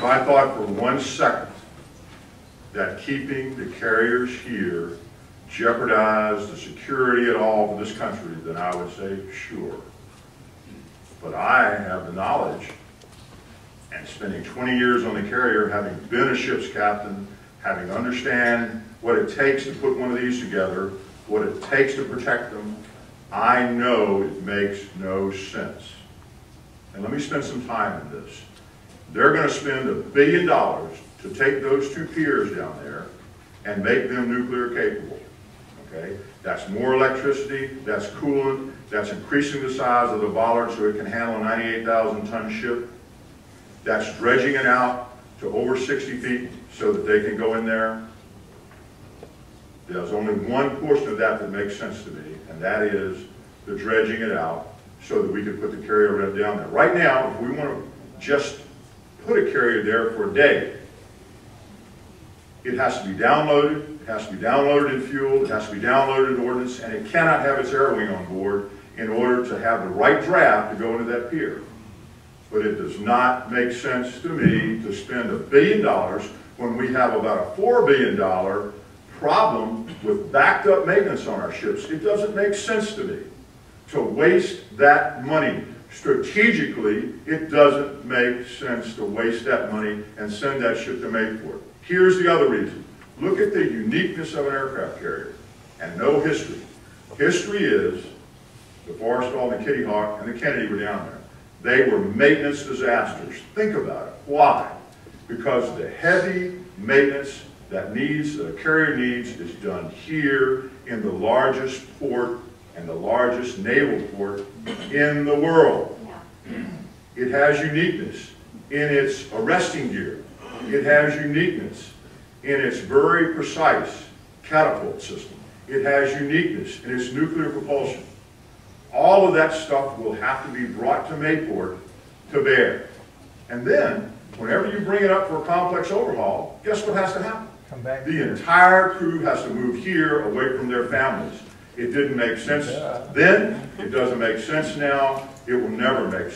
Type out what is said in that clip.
I thought for 1 second that keeping the carriers here jeopardized the security at all for this country, then I would say sure. But I have the knowledge, and spending 20 years on the carrier, having been a ship's captain, having understand what it takes to put one of these together, what it takes to protect them, I know it makes no sense. And let me spend some time on this. They're going to spend $1 billion to take those 2 piers down there and make them nuclear capable. Okay? That's more electricity, that's coolant, that's increasing the size of the bollard so it can handle a 98,000-ton ship. That's dredging it out to over 60 feet so that they can go in there. There's only one portion of that that makes sense to me, and that is the dredging it out so that we can put the carrier rev down there. Right now, if we want to just put a carrier there for a day, it has to be downloaded, it has to be downloaded in fuel, it has to be downloaded in ordnance, and it cannot have its air wing on board in order to have the right draft to go into that pier. But it does not make sense to me to spend $1 billion when we have about a $4 billion problem with backed up maintenance on our ships. It doesn't make sense to me to waste that money. Strategically, it doesn't make sense to waste that money and send that ship to Mayport. Here's the other reason. Look at the uniqueness of an aircraft carrier and no history. History is the Forrestal and the Kitty Hawk and the Kennedy were down there. They were maintenance disasters. Think about it. Why? Because the heavy maintenance that a carrier needs is done here in the largest port and the largest naval port in the world. It has uniqueness in its arresting gear. It has uniqueness in its very precise catapult system. It has uniqueness in its nuclear propulsion. All of that stuff will have to be brought to Mayport to bear. And then, whenever you bring it up for a complex overhaul, guess what has to happen? Come back the here. entire crew has to move here away from their families. It didn't make sense then, it doesn't make sense now, it will never make sense.